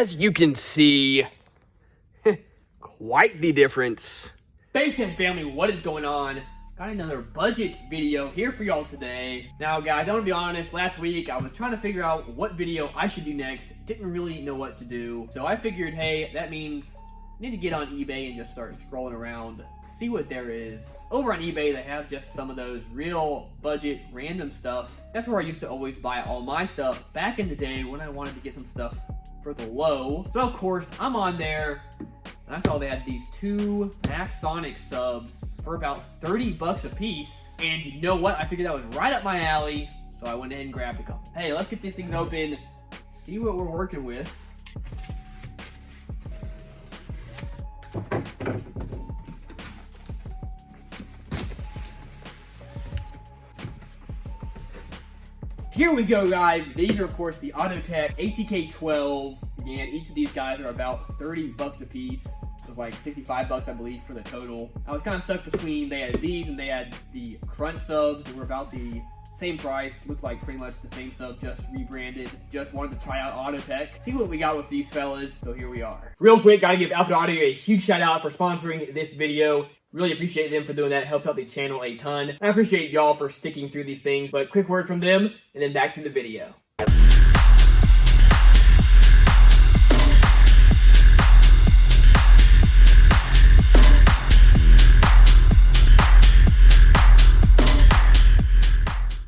as you can see, quite the difference. Base family, what is going on? Got another budget video here for y'all today. Now guys, I'm gonna be honest, last week I was trying to figure out what video I should do next. Didn't really know what to do. So I figured, hey, that means I need to get on eBay and just start scrolling around, see what there is. Over on eBay, they have just some of those real budget, random stuff. That's where I used to always buy all my stuff back in the day when I wanted to get some stuff for the low. So of course, I'm on there, and I saw they had these two Maxonic subs for about 30 bucks a piece. And you know what? I figured that was right up my alley, so I went ahead and grabbed a couple. Hey, let's get these things open, see what we're working with. Here we go, guys. These are, of course, the AutoTek ATK12. Again, each of these guys are about 30 bucks a piece. It was like 65 bucks, I believe, for the total. I was kind of stuck between, they had these and they had the Crunch subs that were about the same price. Looked like pretty much the same sub, just rebranded. Just wanted to try out AutoTek, see what we got with these fellas. So here we are. Real quick, gotta give Alpha Audio a huge shout out for sponsoring this video. Really appreciate them for doing that. It helps out the channel a ton. I appreciate y'all for sticking through these things, but quick word from them, and then back to the video.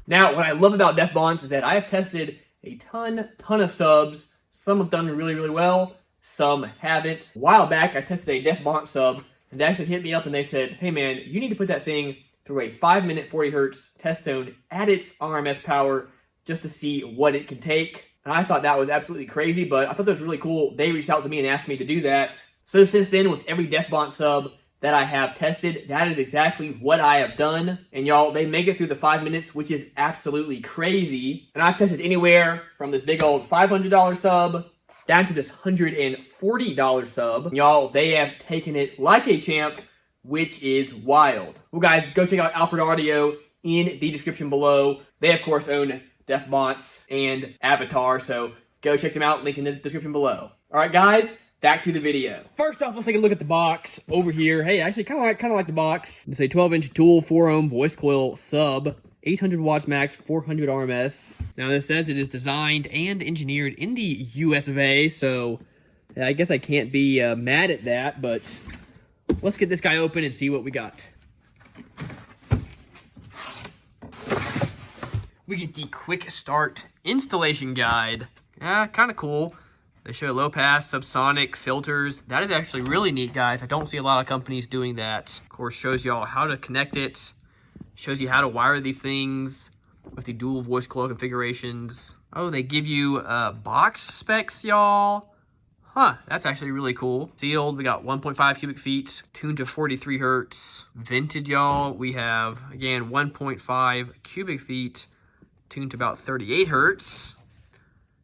Now, what I love about DefBonds is that I have tested a ton of subs. Some have done really, really well. Some haven't. A while back, I tested a DefBond sub, and they actually hit me up and they said, hey man, you need to put that thing through a 5-minute 40 hertz test zone at its RMS power just to see what it can take. And I thought that was absolutely crazy, but I thought that was really cool. They reached out to me and asked me to do that. So since then, with every DefBond sub that I have tested, that is exactly what I have done. And y'all, they make it through the 5 minutes, which is absolutely crazy. And I've tested anywhere from this big old $500 sub down to this $140 sub. Y'all, they have taken it like a champ, which is wild. Well guys, go check out Alpha Audio in the description below. They of course own DefBonds and Avatar, so go check them out, link in the description below. Alright guys, back to the video. First off, let's take a look at the box over here. Hey, actually kind of like the box. It's a 12-inch dual 4-ohm voice coil sub. 800 watts max, 400 RMS. Now this says it is designed and engineered in the US of A, so I guess I can't be mad at that, but let's get this guy open and see what we got. We get the quick start installation guide. Kind of cool. They show low pass, subsonic filters. That is actually really neat, guys. I don't see a lot of companies doing that. Of course, shows y'all how to connect it. Shows you how to wire these things with the dual voice coil configurations. Oh, they give you box specs, y'all. Huh, that's actually really cool. Sealed, we got 1.5 cubic feet, tuned to 43 hertz. Vented, y'all, we have, again, 1.5 cubic feet, tuned to about 38 hertz.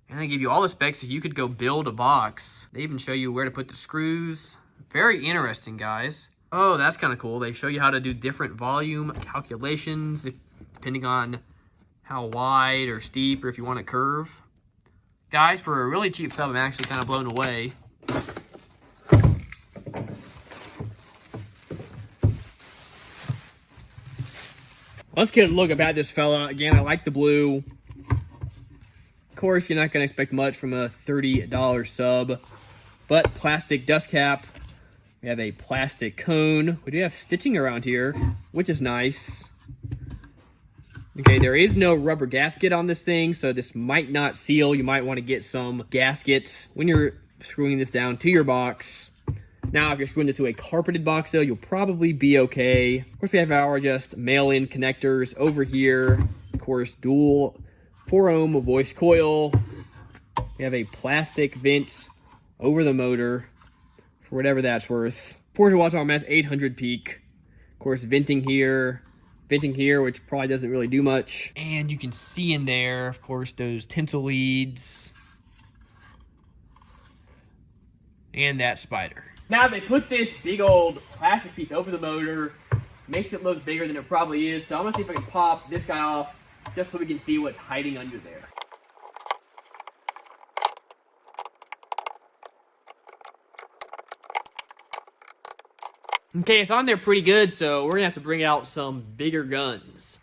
And they give you all the specs so you could go build a box. They even show you where to put the screws. Very interesting, guys. Oh, that's kind of cool. They show you how to do different volume calculations, depending on how wide or steep or if you want to curve. Guys, for a really cheap sub, I'm actually kind of blown away. Let's get a look about this fella. Again, I like the blue. Of course, you're not going to expect much from a $30 sub, but plastic dust cap. We have a plastic cone. We do have stitching around here, which is nice. Okay, there is no rubber gasket on this thing, so this might not seal. You might want to get some gaskets when you're screwing this down to your box. Now, if you're screwing this to a carpeted box, though, you'll probably be okay. Of course, we have our just mail-in connectors over here. Of course, dual 4-ohm voice coil. We have a plastic vent over the motor, for whatever that's worth. 400 watts RMS, 800 peak. Of course, venting here, which probably doesn't really do much. And you can see in there, of course, those tinsel leads. And that spider. Now they put this big old plastic piece over the motor, makes it look bigger than it probably is. So I'm gonna see if I can pop this guy off just so we can see what's hiding under there. Okay, it's on there pretty good, so we're gonna have to bring out some bigger guns.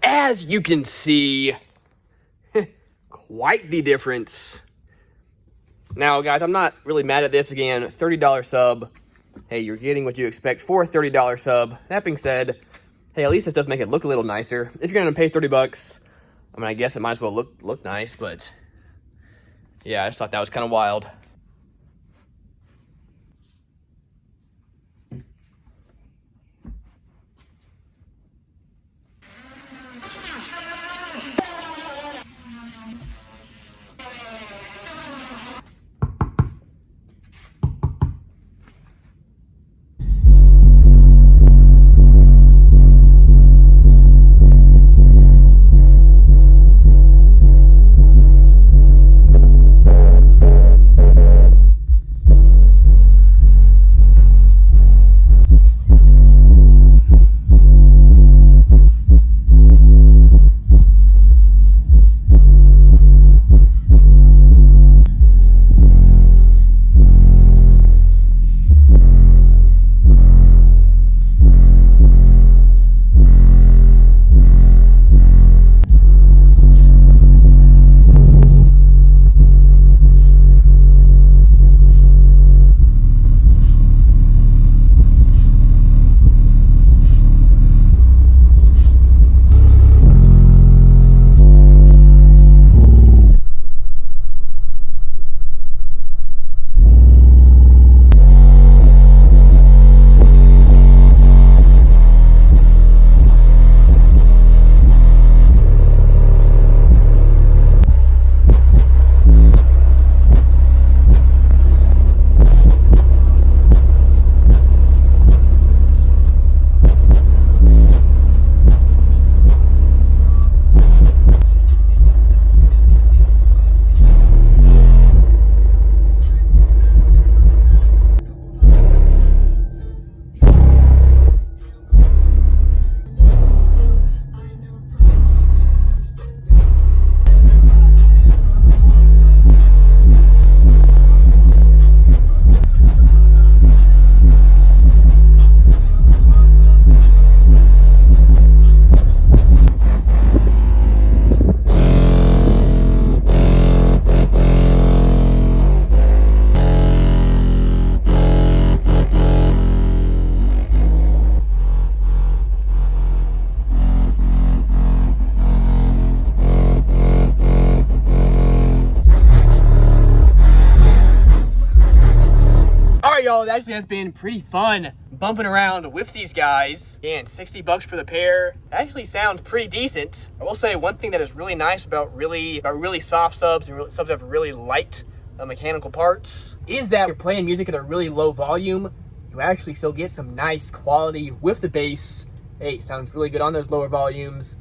As you can see, quite the difference. Now, guys, I'm not really mad at this. Again, $30 sub. Hey, you're getting what you expect for a $30 sub. That being said, hey, at least this does make it look a little nicer. If you're gonna pay 30 bucks, I mean, I guess it might as well look nice, but yeah, I just thought that was kind of wild. Y'all, it actually has been pretty fun bumping around with these guys. And 60 bucks for the pair actually sounds pretty decent. I will say one thing that is really nice about really soft subs and subs that have really light mechanical parts is that you're playing music at a really low volume. You actually still get some nice quality with the bass. Hey, sounds really good on those lower volumes.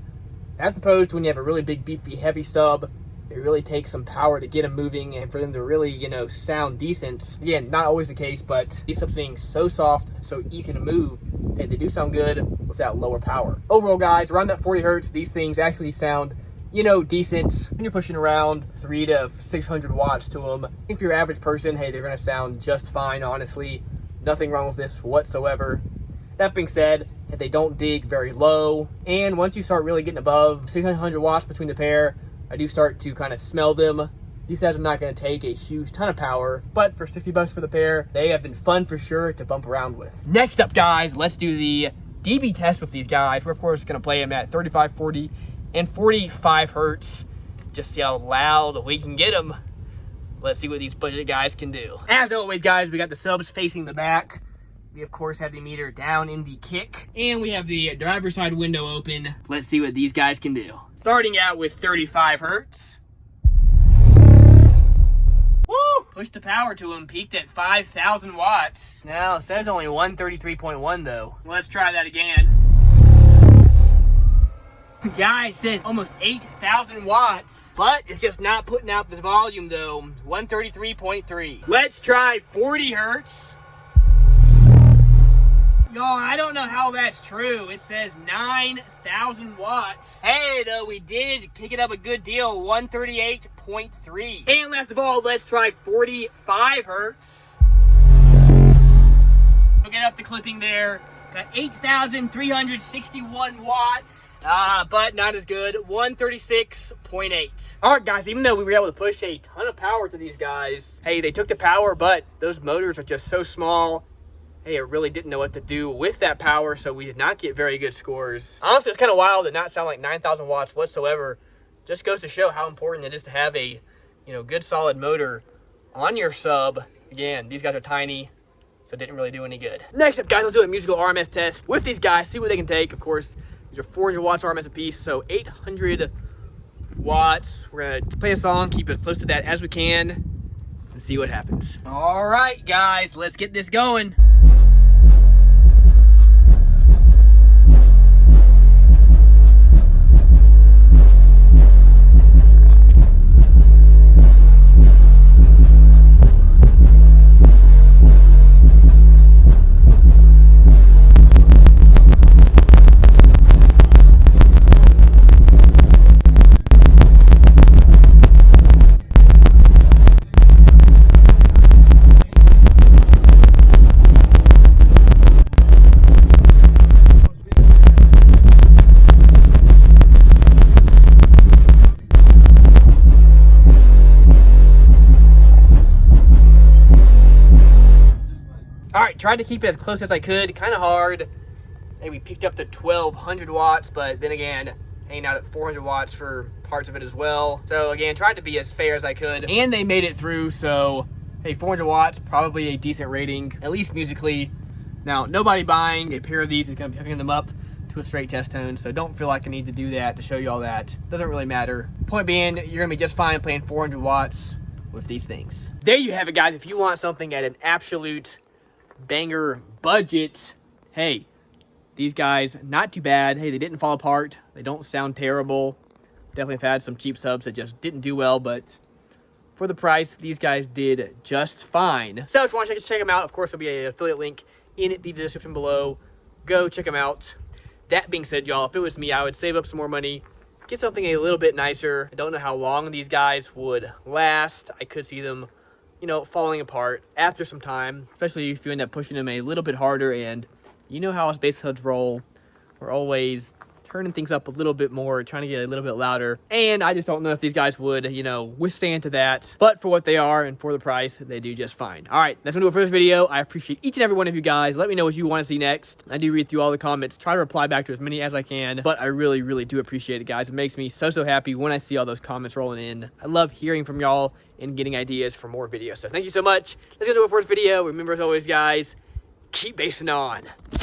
As opposed to when you have a really big, beefy, heavy sub, it really takes some power to get them moving and for them to really, you know, sound decent. Again, not always the case, but these subs being so soft, so easy to move, and they do sound good with that lower power. Overall, guys, around that 40 hertz, these things actually sound, you know, decent. When you're pushing around 300 to 600 watts to them, if you're an average person, hey, they're gonna sound just fine, honestly. Nothing wrong with this whatsoever. That being said, if they don't dig very low, and once you start really getting above 600 watts between the pair, I do start to kind of smell them. These guys are not going to take a huge ton of power, but for 60 bucks for the pair, they have been fun for sure to bump around with. Next up, guys, let's do the dB test with these guys. We're, of course, going to play them at 35, 40, and 45 hertz. Just see how loud we can get them. Let's see what these budget guys can do. As always, guys, we got the subs facing the back. We, of course, have the meter down in the kick. And we have the driver's side window open. Let's see what these guys can do. Starting out with 35 hertz. Woo! Push the power to them. Peaked at 5,000 watts. Now, it says only 133.1 though. Let's try that again. Guys, it says almost 8,000 watts, but it's just not putting out this volume though. 133.3. Let's try 40 hertz. Y'all, I don't know how that's true. It says 9,000 watts. Hey, though, we did kick it up a good deal, 138.3. And last of all, let's try 45 hertz. We'll get up the clipping there. Got 8,361 watts. But not as good, 136.8. All right, guys, even though we were able to push a ton of power to these guys, hey, they took the power, but those motors are just so small. Hey, it really didn't know what to do with that power, so we did not get very good scores. Honestly, it's kind of wild to not sound like 9,000 watts whatsoever. Just goes to show how important it is to have a, good solid motor on your sub. Again, these guys are tiny, so it didn't really do any good. Next up, guys, let's do a musical RMS test with these guys, see what they can take. Of course, these are 400 watts RMS apiece, so 800 watts. We're gonna play a song, keep it close to that as we can, and see what happens. All right, guys, let's get this going. Alright, tried to keep it as close as I could. Kind of hard. Hey, we picked up to 1,200 watts, but then again, hanging out at 400 watts for parts of it as well. So again, tried to be as fair as I could. And they made it through, so hey, 400 watts, probably a decent rating, at least musically. Now, nobody buying a pair of these is going to be hooking them up to a straight test tone, so don't feel like I need to do that to show you all that. Doesn't really matter. Point being, you're going to be just fine playing 400 watts with these things. There you have it, guys. If you want something at an absolute banger budget, hey, these guys, not too bad. Hey, they didn't fall apart. They don't sound terrible. Definitely have had some cheap subs that just didn't do well, but for the price, these guys did just fine. So if you want to check them out, of course, there'll be an affiliate link in the description below. Go check them out. That being said, y'all, if it was me, I would save up some more money, get something a little bit nicer. I don't know how long these guys would last. I could see them, falling apart after some time, especially if you end up pushing them a little bit harder. And you know how us bass hoods roll. We're always turning things up a little bit more, trying to get a little bit louder. And I just don't know if these guys would, withstand to that. But for what they are and for the price, they do just fine. All right, that's going to do it for this video. I appreciate each and every one of you guys. Let me know what you want to see next. I do read through all the comments, try to reply back to as many as I can. But I really, really do appreciate it, guys. It makes me so, so happy when I see all those comments rolling in. I love hearing from y'all and getting ideas for more videos. So thank you so much. That's going to do it for this video. Remember, as always, guys, keep basing on.